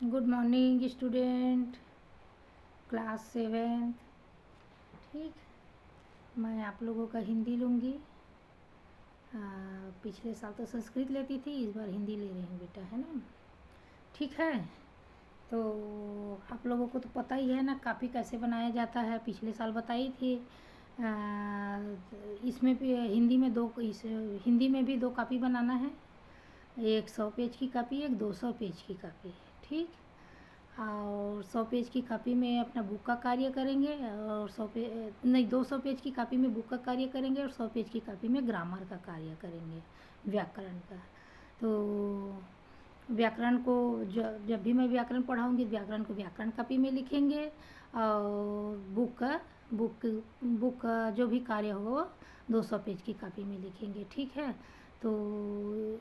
Good morning student, class 7। ठीक, मैं आप लोगों का हिंदी लूँगी। पिछले साल तो संस्कृत लेती थी, इस बार हिंदी ले रही हूँ बेटा, है ना। ठीक है, तो आप लोगों को तो पता ही है ना कापी कैसे बनाया जाता है, पिछले साल बताई थी। इसमें भी हिंदी में भी 2 कापी बनाना है, एक 100 पेज की कापी, एक 200 पेज की कापी। ठीक, और 100 पेज की कापी में अपना बुक का कार्य करेंगे, और 200 पेज की कापी में बुक का कार्य करेंगे, और 100 पेज की कापी में ग्रामर का कार्य करेंगे, व्याकरण का। तो व्याकरण को जब भी मैं व्याकरण पढ़ाऊँगी, व्याकरण को व्याकरण कापी में लिखेंगे, और बुक का जो भी कार्य हो 200 पेज की कापी में लिखेंगे। ठीक है, तो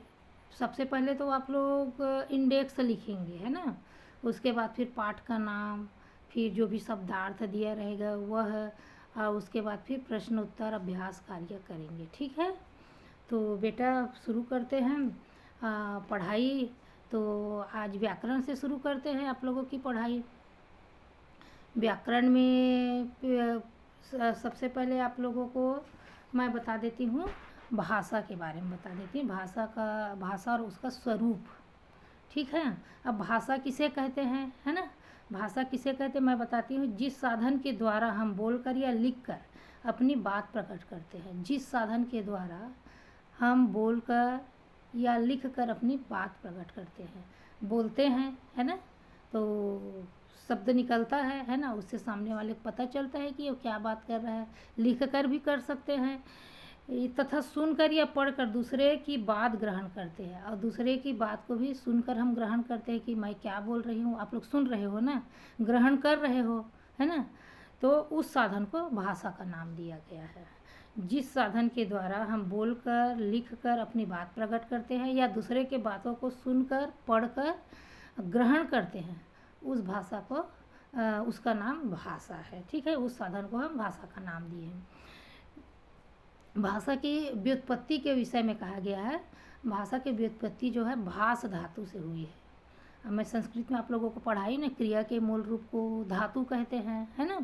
सबसे पहले तो आप लोग इंडेक्स लिखेंगे, है ना। उसके बाद फिर पाठ का नाम, फिर जो भी शब्दार्थ दिया रहेगा वह, और उसके बाद फिर प्रश्न उत्तर अभ्यास कार्य करेंगे। ठीक है, तो बेटा शुरू करते हैं पढ़ाई। तो आज व्याकरण से शुरू करते हैं आप लोगों की पढ़ाई। व्याकरण में सबसे पहले आप लोगों को मैं बता देती हूँ, भाषा के बारे में बता देती हूँ, भाषा और उसका स्वरूप। ठीक है, अब भाषा किसे कहते हैं, है ना। भाषा किसे कहते हैं मैं बताती हूँ, जिस साधन के द्वारा हम बोलकर या लिखकर अपनी बात प्रकट करते हैं। जिस साधन के द्वारा हम बोलकर या लिखकर अपनी बात प्रकट करते हैं, बोलते हैं, है ना, तो शब्द निकलता है ना, उससे सामने वाले को पता चलता है कि वो क्या बात कर रहा है। लिख कर भी कर सकते हैं, तथा सुनकर या पढ़कर दूसरे की बात ग्रहण करते हैं, और दूसरे की बात को भी सुनकर हम ग्रहण करते हैं कि मैं क्या बोल रही हूँ, आप लोग सुन रहे हो ना, ग्रहण कर रहे हो, है ना। तो उस साधन को भाषा का नाम दिया गया है। जिस साधन के द्वारा हम बोलकर लिखकर अपनी बात प्रकट करते हैं, या दूसरे के बातों को सुनकर पढ़कर ग्रहण करते हैं, उस भाषा को उसका नाम भाषा है। ठीक है, उस साधन को हम भाषा का नाम दिए हैं। भाषा की व्युत्पत्ति के विषय में कहा गया है। भाषा की व्युत्पत्ति जो है भास धातु से हुई है। अब मैं संस्कृत में आप लोगों को पढ़ाई ना, क्रिया के मूल रूप को धातु कहते हैं, है ना।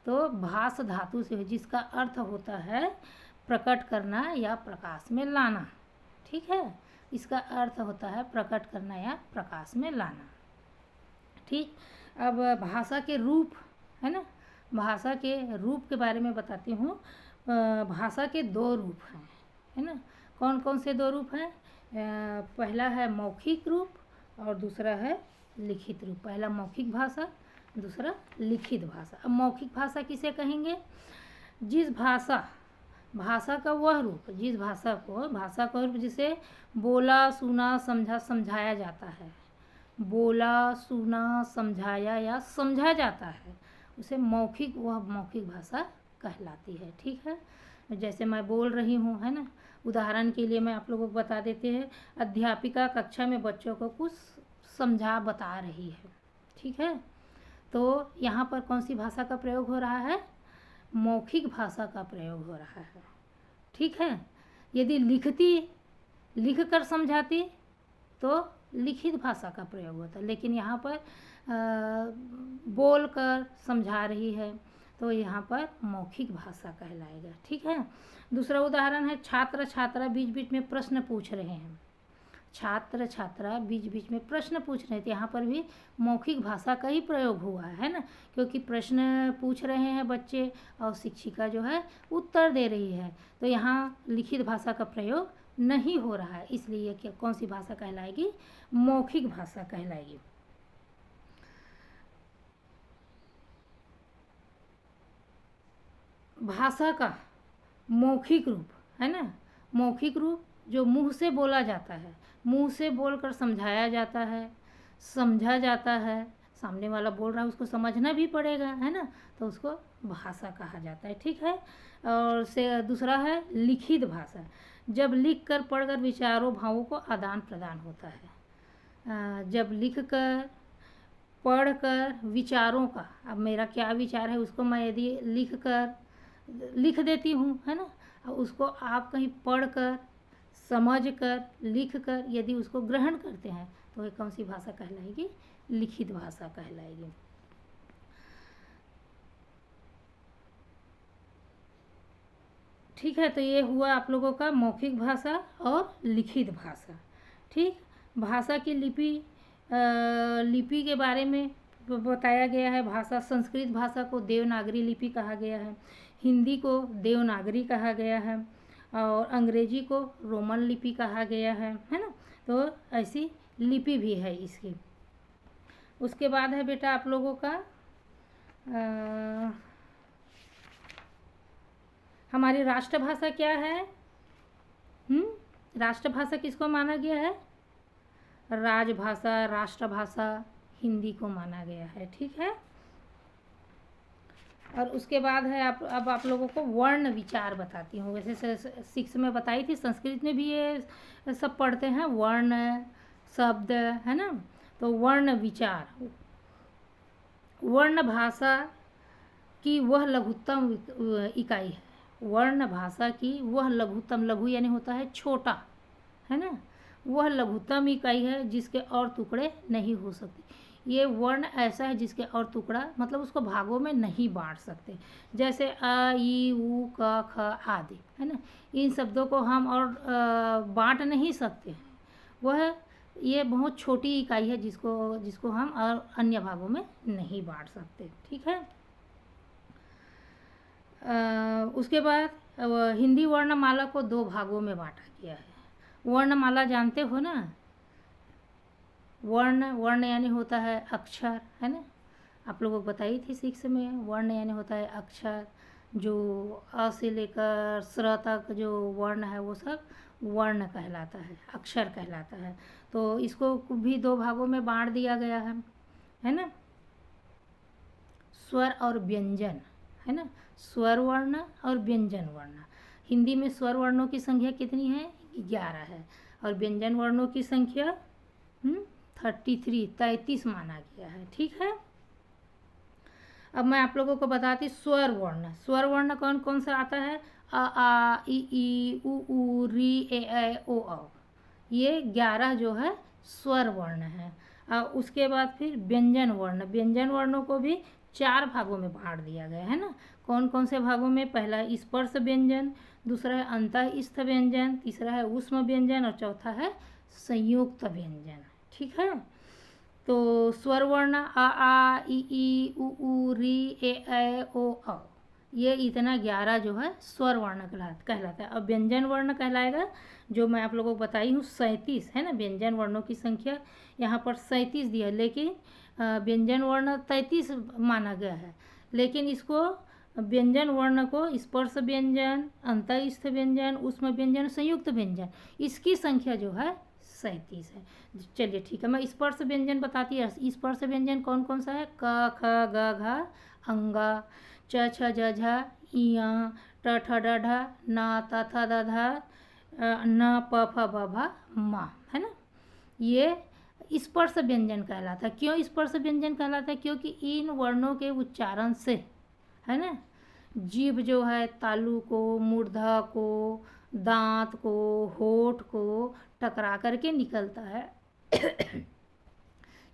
तो भास धातु से हुई, जिसका अर्थ होता है प्रकट करना या प्रकाश में लाना। ठीक है, इसका अर्थ होता है प्रकट करना या प्रकाश में लाना। ठीक, अब भाषा के रूप, है ना, भाषा के रूप के बारे में बताती हूँ। भाषा के 2 रूप हैं, है ना। कौन कौन से 2 रूप हैं? पहला है मौखिक रूप और दूसरा है लिखित रूप। पहला मौखिक भाषा, दूसरा लिखित भाषा। अब मौखिक भाषा किसे कहेंगे? जिस भाषा का वह रूप, जिस भाषा का रूप जिसे बोला सुना समझाया जाता है, बोला सुना समझाया या समझा जाता है, उसे वह मौखिक भाषा कहलाती है। ठीक है, जैसे मैं बोल रही हूँ, है ना। उदाहरण के लिए मैं आप लोगों को बता देते हैं, अध्यापिका कक्षा में बच्चों को कुछ बता रही है। ठीक है, तो यहाँ पर कौन सी भाषा का प्रयोग हो रहा है? मौखिक भाषा का प्रयोग हो रहा है। ठीक है, यदि लिख कर समझाती तो लिखित भाषा का प्रयोग होता है, लेकिन यहाँ पर बोल कर समझा रही है, तो यहाँ पर मौखिक भाषा कहलाएगा। ठीक है, दूसरा उदाहरण है, छात्र छात्रा बीच बीच में प्रश्न पूछ रहे हैं। छात्र छात्रा बीच बीच में प्रश्न पूछ रहे थे, यहाँ पर भी मौखिक भाषा का ही प्रयोग हुआ है ना, क्योंकि प्रश्न पूछ रहे हैं बच्चे और शिक्षिका जो है उत्तर दे रही है, तो यहाँ लिखित भाषा का प्रयोग नहीं हो रहा है, इसलिए क्या कौन सी भाषा कहलाएगी? मौखिक भाषा कहलाएगी। भाषा का मौखिक रूप, है ना, मौखिक रूप जो मुंह से बोला जाता है, मुंह से बोलकर समझाया जाता है, समझा जाता है, सामने वाला बोल रहा है उसको समझना भी पड़ेगा, है ना, तो उसको भाषा कहा जाता है। ठीक है, और दूसरा है लिखित भाषा, जब लिख कर पढ़कर विचारों भावों को आदान प्रदान होता है। जब लिख कर पढ़ कर विचारों का, अब मेरा क्या विचार है उसको मैं यदि लिख देती हूँ, है ना, उसको आप कहीं पढ़ कर समझ कर लिख कर यदि उसको ग्रहण करते हैं तो ये कौन सी भाषा कहलाएगी? लिखित भाषा कहलाएगी। ठीक है, तो ये हुआ आप लोगों का मौखिक भाषा और लिखित भाषा। ठीक, भाषा की लिपि के बारे में बताया गया है। भाषा, संस्कृत भाषा को देवनागरी लिपि कहा गया है, हिंदी को देवनागरी कहा गया है, और अंग्रेजी को रोमन लिपि कहा गया है ना। तो ऐसी लिपि भी है इसकी। उसके बाद है बेटा आप लोगों का हमारी राष्ट्रभाषा क्या है? राष्ट्रभाषा किसको माना गया है? राजभाषा, राष्ट्रभाषा हिंदी को माना गया है। ठीक है, और उसके बाद है अब आप लोगों को वर्ण विचार बताती हूँ। वैसे 6 में बताई थी, संस्कृत में भी ये सब पढ़ते हैं, वर्ण शब्द, है ना। तो वर्ण विचार, वर्ण भाषा की वह लघुत्तम इकाई है। वर्ण भाषा की वह लघुत्तम, लघु यानी होता है छोटा, है ना, वह लघुत्तम इकाई है जिसके और टुकड़े नहीं हो सकते। ये वर्ण ऐसा है जिसके और टुकड़ा मतलब उसको भागों में नहीं बांट सकते। जैसे अ, ई, उ, क, ख आदि, है ना, इन शब्दों को हम और बांट नहीं सकते हैं। वह ये बहुत छोटी इकाई है जिसको हम और अन्य भागों में नहीं बांट सकते। ठीक है, उसके बाद हिंदी वर्णमाला को 2 भागों में बांटा गया है। वर्णमाला जानते हो ना, वर्ण यानी होता है अक्षर, है ना, आप लोगों को बताई थी 6 में। वर्ण यानी होता है अक्षर, जो अ से लेकर स्र तक जो वर्ण है वो सब वर्ण कहलाता है, अक्षर कहलाता है। तो इसको भी 2 भागों में बांट दिया गया है ना, स्वर और व्यंजन, है ना, स्वर वर्ण और व्यंजन वर्ण। हिंदी में स्वर वर्णों की संख्या कितनी है? 11 है, और व्यंजन वर्णों की संख्या 33 माना गया है। ठीक है, अब मैं आप लोगों को बताती स्वर वर्ण। स्वर वर्ण कौन कौन सा आता है? अ, आ, ई, उ, री, ए, ओ, औ। ये 11 जो है स्वर वर्ण है। उसके बाद फिर व्यंजन वर्ण। व्यंजन वर्णों को भी 4 भागों में बांट दिया गया है ना। कौन कौन से भागों में? पहला है स्पर्श व्यंजन, दूसरा है अंतःस्थ व्यंजन, तीसरा है ऊष्म व्यंजन, और चौथा है संयुक्त व्यंजन। ठीक है, तो स्वर वर्ण आ, ई, उ, री, ए, ओ, औ, ये इतना 11 जो है स्वर वर्ण कहलाता है। अब व्यंजन वर्ण कहलाएगा, जो मैं आप लोगों को बताई हूँ 37, है ना। व्यंजन वर्णों की संख्या यहाँ पर 37 दी है, लेकिन व्यंजन वर्ण 33 माना गया है। लेकिन इसको व्यंजन वर्ण को स्पर्श व्यंजन, अंतःस्थ व्यंजन, ऊष्म व्यंजन, संयुक्त व्यंजन, इसकी संख्या जो है 37 है। चलिए ठीक है, मैं स्पर्श व्यंजन बताती है। स्पर्श व्यंजन कौन कौन सा है? क, ख, ग, घ, अंगा, च, छ, ज, झ, इया, ट, ठ, ड, ढ, न, त, थ, द, ध, न, प, फ, ब, भ, म, है ना। ये स्पर्श व्यंजन कहलाता है। क्यों स्पर्श व्यंजन कहलाता है? क्योंकि इन वर्णों के उच्चारण से, है ना, जीभ जो है तालु को, मूर्धा को, दांत को, होठ को टकरा करके निकलता है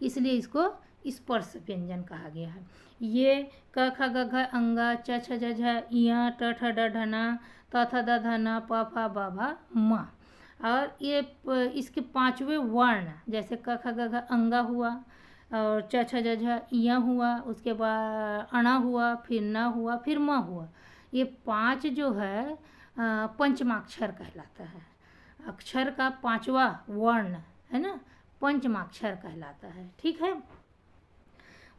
इसलिए इसको स्पर्श व्यंजन कहा गया है। ये क, ख, ग, घ, अंगा, च, छ, ज, झ, इया, ट, ठ, ड, ढ, न, त, थ, द, ध, न, प, फ, ब, भ, म। और ये इसके 5वें वर्ण, जैसे क, ख, ग, घ, अंगा हुआ, और च, छ, ज, झ, इया हुआ, उसके बाद अणा हुआ, फिर न हुआ, फिर म हुआ। ये 5 जो है पंचमाक्षर कहलाता है। अक्षर का 5वां वर्ण, है ना, पंचमाक्षर कहलाता है। ठीक है,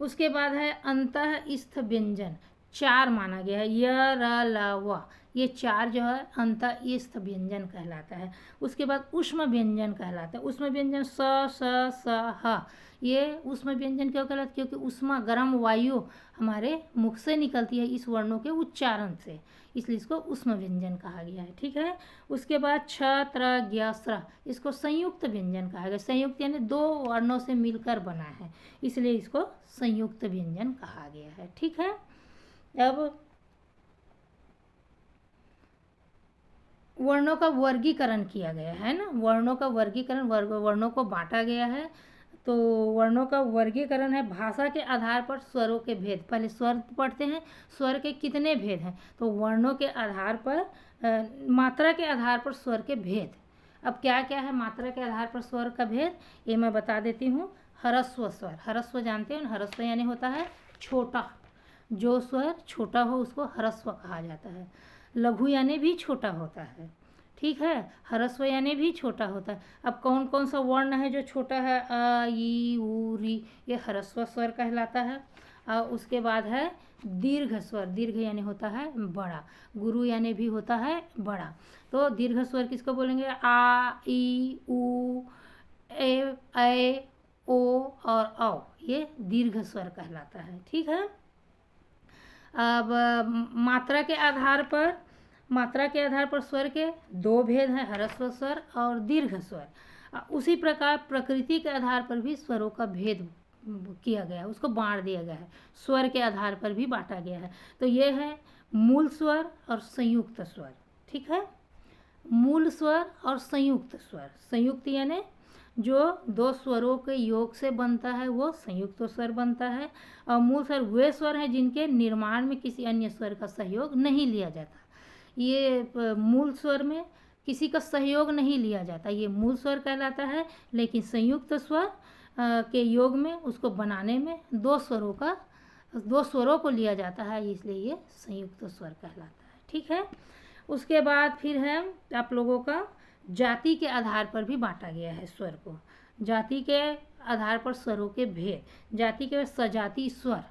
उसके बाद है अंतःस्थ व्यंजन। 4 माना गया है, य, र, ल, व। ये 4 जो है अंतःस्थ व्यंजन कहलाता है। उसके बाद ऊष्म व्यंजन कहलाता है। ऊष्म व्यंजन स, स, ह। ये ऊष्म व्यंजन क्यों कहलाता है? क्योंकि ऊष्मा गर्म वायु हमारे मुख से निकलती है इस वर्णों के उच्चारण से, इसलिए इसको ऊष्म व्यंजन कहा गया है। ठीक है, उसके बाद छ, त्र, ज्ञ, स्र, इसको संयुक्त व्यंजन कहा गया। संयुक्त यानी 2 वर्णों से मिलकर बना है, इसलिए इसको संयुक्त व्यंजन कहा गया है। ठीक है, अब वर्णों का वर्गीकरण किया गया है ना। वर्णों का वर्गीकरण, वर्णों को बांटा गया है तो वर्णों का वर्गीकरण है भाषा के आधार पर स्वरों के भेद। पहले स्वर पढ़ते हैं, स्वर के कितने भेद हैं, तो वर्णों के आधार पर मात्रा के आधार पर स्वर के भेद। अब क्या क्या है मात्रा के आधार पर स्वर का भेद, ये मैं बता देती हूँ। ह्रस्व स्वर, ह्रस्व जानते हैं, ह्रस्व यानी होता है छोटा, जो स्वर छोटा हो उसको ह्रस्व कहा जाता है। लघु यानी भी छोटा होता है, ठीक है। ह्रस्व यानी भी छोटा होता है। अब कौन कौन सा वर्ण है जो छोटा है, अ ई उ री, ये ह्रस्व स्वर कहलाता है। उसके बाद है दीर्घ स्वर, दीर्घ यानी होता है बड़ा, गुरु यानी भी होता है बड़ा। तो दीर्घ स्वर किसको बोलेंगे, आ ई उ ए ओ और औ, ये दीर्घ स्वर कहलाता है, ठीक है। अब मात्रा के आधार पर स्वर के दो भेद हैं, ह्रस्व स्वर और दीर्घ स्वर। उसी प्रकार प्रकृति के आधार पर भी स्वरों का भेद किया गया है, उसको बांट दिया गया है, स्वर के आधार पर भी बांटा गया है। तो ये है मूल स्वर और संयुक्त स्वर, ठीक है। मूल स्वर और संयुक्त स्वर, संयुक्त यानी जो दो स्वरों के योग से बनता है वो संयुक्त स्वर बनता है। और मूल स्वर वे स्वर हैं जिनके निर्माण में किसी अन्य स्वर का सहयोग नहीं लिया जाता। ये मूल स्वर में किसी का सहयोग नहीं लिया जाता, ये मूल स्वर कहलाता है। लेकिन संयुक्त स्वर के योग में उसको बनाने में दो स्वरों को लिया जाता है, इसलिए ये संयुक्त स्वर कहलाता है, ठीक है। उसके बाद फिर है आप लोगों का जाति के आधार पर भी बांटा गया है स्वर को। जाति के आधार पर स्वरों के भेद, जाति के सजाती स्वर,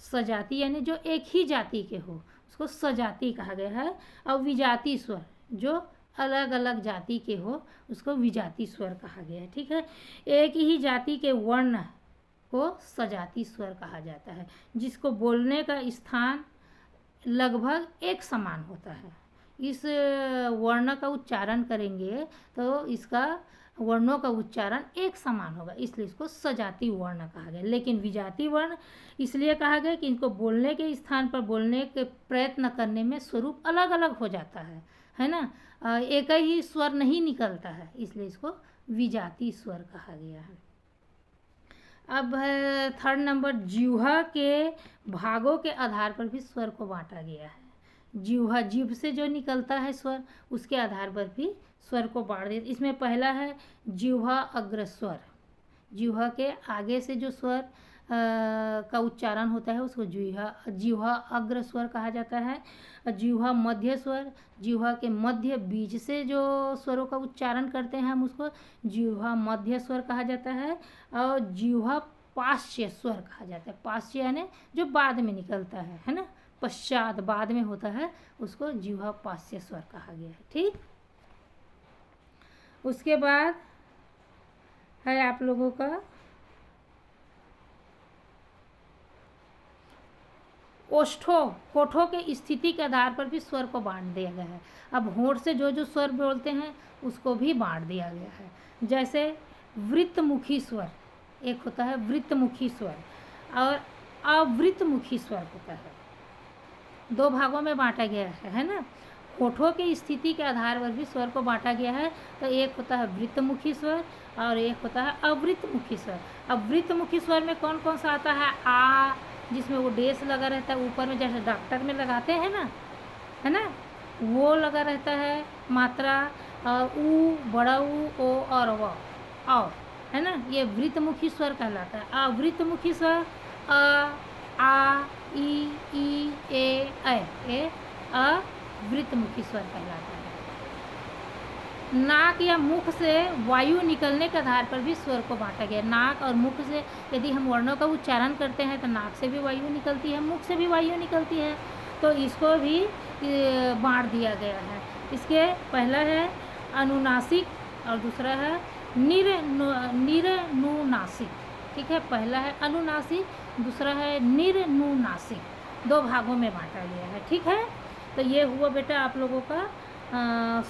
सजाती यानी जो एक ही जाति के हो उसको सजाती कहा गया है। और विजाती स्वर जो अलग अलग जाति के हो उसको विजाती स्वर कहा गया है, ठीक है। एक ही जाति के वर्ण को सजाती स्वर कहा जाता है, जिसको बोलने का स्थान लगभग एक समान होता है। इस वर्ण का उच्चारण करेंगे तो इसका वर्णों का उच्चारण एक समान होगा, इसलिए इसको सजाती वर्ण कहा गया। लेकिन विजाती वर्ण इसलिए कहा गया कि इनको बोलने के स्थान पर बोलने के प्रयत्न करने में स्वरूप अलग अलग हो जाता है ना, एक ही स्वर नहीं निकलता है, इसलिए इसको विजाती स्वर कहा गया है। अब है थर्ड नंबर, जिह्वा के भागों के आधार पर भी स्वर को बांटा गया है। जिह्वा, जीभ से जो निकलता है स्वर, उसके आधार पर भी स्वर को बांट दिया। इसमें पहला है जिह्वा अग्र स्वर, जिह्वा के आगे से जो स्वर का उच्चारण होता है उसको जिह्वा अग्र स्वर कहा जाता है। जिह्वा मध्य स्वर, जिह्वा के मध्य बीच से जो स्वरों का उच्चारण करते हैं हम उसको जिह्वा मध्य स्वर कहा जाता है। और जिह्वा पार्श्व स्वर कहा जाता है, पार्श्व यानी जो बाद में निकलता है ना, पश्चात बाद में होता है, उसको जिह्वा पार्श्व स्वर कहा गया है, ठीक। उसके बाद है आप लोगों का ओष्ठों, होठों के स्थिति के आधार पर भी स्वर को बांट दिया गया है। अब होठ से जो जो स्वर बोलते हैं उसको भी बांट दिया गया है। जैसे वृत्तमुखी स्वर, एक होता है वृत्तमुखी स्वर और अवृत्तमुखी स्वर होता है, दो भागों में बांटा गया है ना। होठों की स्थिति के आधार पर भी स्वर को बांटा गया है। तो एक होता है वृत्तमुखी स्वर और एक होता है अवृत्तमुखी स्वर। अब वृत्तमुखी स्वर में कौन कौन सा आता है, आ, जिसमें वो डेस लगा रहता है ऊपर में, जैसे डॉक्टर में लगाते हैं ना, है ना, वो लगा रहता है मात्रा। ऊ, बड़ा ऊ, ओ और व, औ, है ना, ये वृत्तमुखी स्वर कहलाता है। अवृत्तमुखी स्वर आ ई ए अवृत्तमुखी स्वर कहलाता है। नाक या मुख से वायु निकलने के आधार पर भी स्वर को बांटा गया। नाक और मुख से यदि हम वर्णों का उच्चारण करते हैं तो नाक से भी वायु निकलती है, मुख से भी वायु निकलती है, तो इसको भी बांट दिया गया है। इसके पहला है अनुनासिक और दूसरा है निर्नुनासिक, ठीक है। पहला है अनुनासिक, दूसरा है निर्नुनासिक, दो भागों में बांटा गया है, ठीक है। तो ये हुआ बेटा आप लोगों का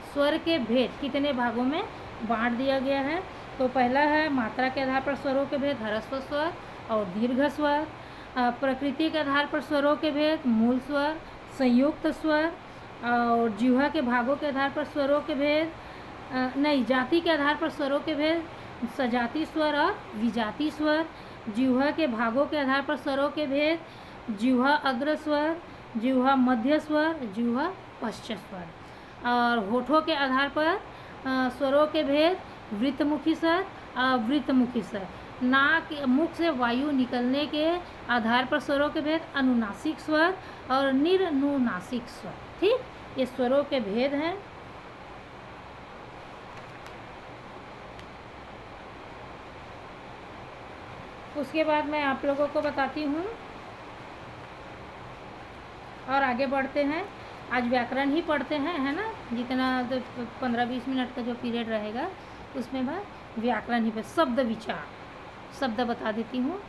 स्वर के भेद कितने भागों में बांट दिया गया है। तो पहला है मात्रा के आधार पर स्वरों के भेद, ह्रस्व स्वर और दीर्घ स्वर। प्रकृति के आधार पर स्वरों के भेद, मूल स्वर, संयुक्त स्वर। और जिह्वा के भागों के आधार पर स्वरों के भेद, नहीं, जाति के आधार पर स्वरों के भेद, सजाती स्वर और विजाती स्वर, जिह्वा के भागों के आधार पर स्वरों के भेद, जिह्वा अग्र स्वर, जिह्वा मध्य स्वर, जिह्वा पश्च स्वर। और होठों के आधार पर स्वरों के भेद, वृत्तमुखी स्वर, अवृत्तमुखी स्वर। नाक मुख से वायु निकलने के आधार पर स्वरों के भेद, अनुनासिक स्वर और निर्नुनासिक स्वर। ठीक, ये स्वरों के भेद हैं। उसके बाद मैं आप लोगों को बताती हूँ और आगे बढ़ते हैं। आज व्याकरण ही पढ़ते हैं, है ना, जितना 15-20 मिनट का जो पीरियड रहेगा उसमें मैं व्याकरण ही पे शब्द विचार शब्द बता देती हूँ।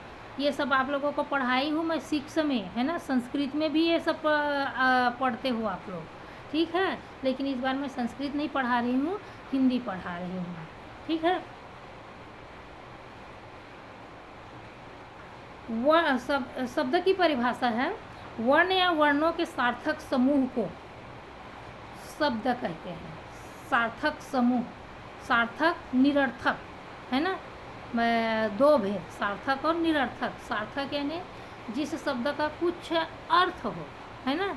ये सब आप लोगों को पढ़ाई हूँ मैं शिक्षा में, है ना, संस्कृत में भी ये सब पढ़ते हो आप लोग, ठीक है, लेकिन इस बार मैं संस्कृत नहीं पढ़ा रही हूँ, हिंदी पढ़ा रही हूँ, ठीक है। शब्द की परिभाषा है, वर्ण या वर्णों के सार्थक समूह को शब्द कहते हैं। सार्थक समूह, सार्थक निरर्थक, है ना, दो भेद, सार्थक और निरर्थक। सार्थक यानी जिस शब्द का कुछ अर्थ हो, है ना,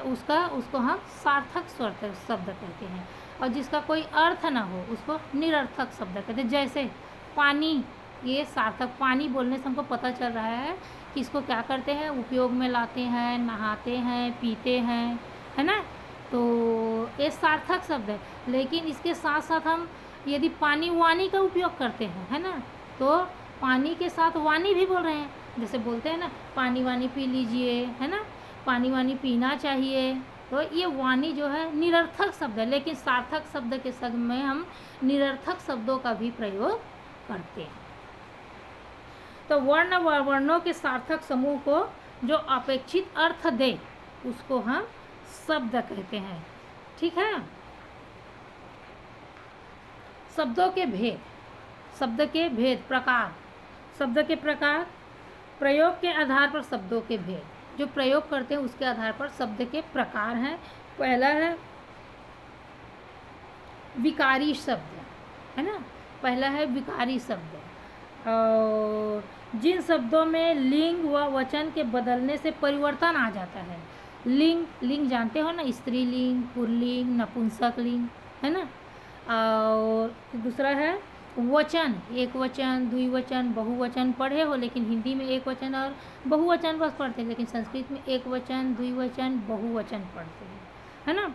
उसको हम सार्थक शब्द कहते हैं, और जिसका कोई अर्थ ना हो उसको निरर्थक शब्द कहते हैं। जैसे पानी, ये सार्थक, पानी बोलने से हमको पता चल रहा है कि इसको क्या करते हैं, उपयोग में लाते हैं, नहाते हैं, पीते हैं, है ना, तो ये सार्थक शब्द है। लेकिन इसके साथ साथ हम यदि पानी वाणी का उपयोग करते हैं, है ना, तो पानी के साथ वाणी भी बोल रहे हैं। जैसे बोलते हैं ना, पानी वानी पी लीजिए, है ना, पानी वानी पीना चाहिए, तो ये वाणी जो है निरर्थक शब्द है। लेकिन सार्थक शब्द के संग में हम निरर्थक शब्दों का भी प्रयोग करते हैं। तो वर्ण व वर्णों के सार्थक समूह को जो अपेक्षित अर्थ दे उसको हम शब्द कहते हैं, ठीक है। शब्दों के भेद, शब्द के भेद, प्रकार, शब्द के प्रकार, प्रयोग के आधार पर शब्दों के भेद, जो प्रयोग करते हैं उसके आधार पर शब्द के प्रकार हैं। पहला है विकारी शब्द, है ना, पहला है विकारी शब्द। और जिन शब्दों में लिंग व वचन के बदलने से परिवर्तन आ जाता है। लिंग जानते हो ना, स्त्रीलिंग, पुल्लिंग, नपुंसकलिंग, है ना। और दूसरा है वचन, एक वचन, द्विवचन, बहुवचन पढ़े हो, लेकिन हिंदी में एक वचन और बहुवचन बस पढ़ते हैं, लेकिन संस्कृत में एक वचन, द्विवचन, बहुवचन पढ़ते हैं, है ना।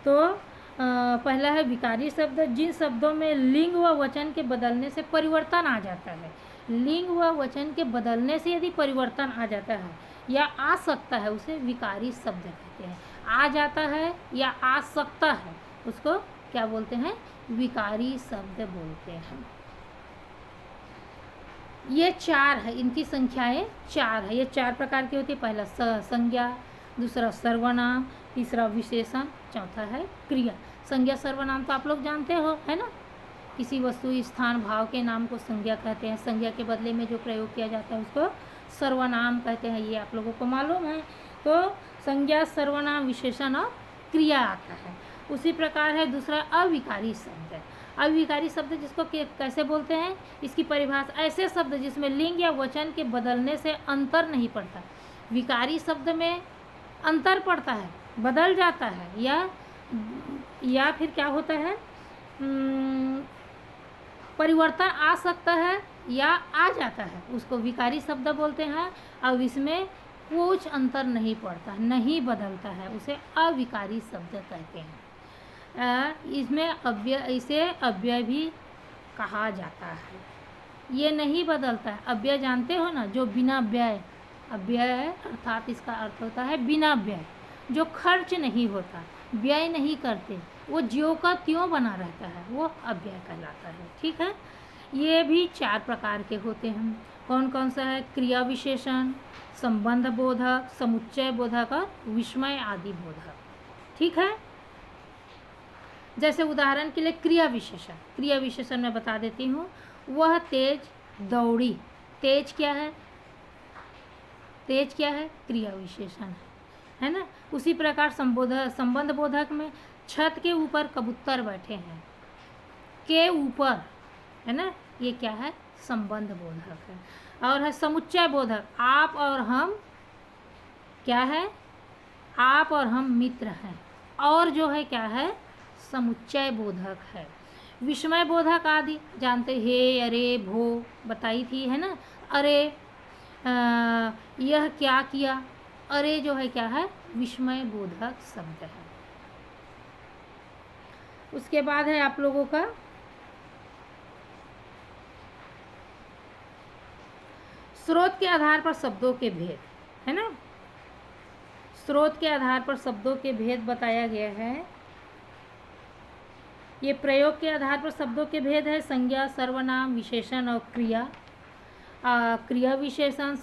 तो पहला है विकारी शब्द, जिन शब्दों में लिंग व वचन के बदलने से परिवर्तन आ जाता है। लिंग व वचन के बदलने से यदि परिवर्तन आ जाता है या आ सकता है, उसे विकारी शब्द कहते हैं। आ जाता है या आ सकता है, उसको क्या बोलते हैं, विकारी शब्द बोलते हैं। ये चार है, इनकी संख्याएं चार है। ये चार प्रकार की होती है। पहला संज्ञा, दूसरा सर्वनाम, तीसरा विशेषण, चौथा है क्रिया। संज्ञा सर्वनाम तो आप लोग जानते हो, है ना, किसी वस्तु, स्थान, भाव के नाम को संज्ञा कहते हैं। संज्ञा के बदले में जो प्रयोग किया जाता है उसको सर्वनाम कहते हैं, ये आप लोगों को मालूम है। तो संज्ञा, सर्वनाम, विशेषण और क्रिया आता है। उसी प्रकार है दूसरा अविकारी शब्द। अविकारी शब्द जिसको कैसे बोलते हैं, इसकी परिभाषा, ऐसे शब्द जिसमें लिंग या वचन के बदलने से अंतर नहीं पड़ता। विकारी शब्द में अंतर पड़ता है, बदल जाता है, या फिर क्या होता है, परिवर्तन आ सकता है या आ जाता है, उसको विकारी शब्द बोलते हैं। अब इसमें कुछ अंतर नहीं पड़ता, नहीं बदलता है, उसे अविकारी शब्द कहते हैं। इसमें इसे अव्यय भी कहा जाता है। ये नहीं बदलता है। अव्यय जानते हो ना, जो बिना व्यय, अव्यय अर्थात इसका अर्थ होता है बिना व्यय, जो खर्च नहीं होता, व्यय नहीं करते, वो ज्यों का त्यों बना रहता है, वो अव्यय कहलाता है, ठीक है। ये भी चार प्रकार के होते हैं। कौन कौन सा है, क्रिया विशेषण, संबंध बोधक, समुच्चय बोधक और विस्मय आदि बोधक, ठीक है। जैसे उदाहरण के लिए क्रिया विशेषण, क्रिया विशेषण मैं बता देती हूँ। वह तेज दौड़ी, तेज क्या है, तेज क्या है, क्रिया विशेषण है ना। उसी प्रकार संबंध बोधक में छत के ऊपर कबूतर बैठे हैं, के ऊपर, है ना, ये क्या है, संबंध बोधक है। और है समुच्चय बोधक, आप और हम क्या है, आप और हम मित्र हैं, और जो है क्या है, समुच्चय बोधक है। विस्मय बोधक आदि जानते, हे, अरे, भो बताई थी है ना। अरे यह क्या किया, अरे जो है क्या है, विस्मय बोधक शब्द है। उसके बाद है आप लोगों का स्रोत के आधार पर शब्दों के भेद, है ना। स्रोत के आधार पर शब्दों के भेद बताया गया है। ये प्रयोग के आधार पर शब्दों के भेद है, संज्ञा, सर्वनाम, विशेषण और क्रिया। क्रिया विशेषण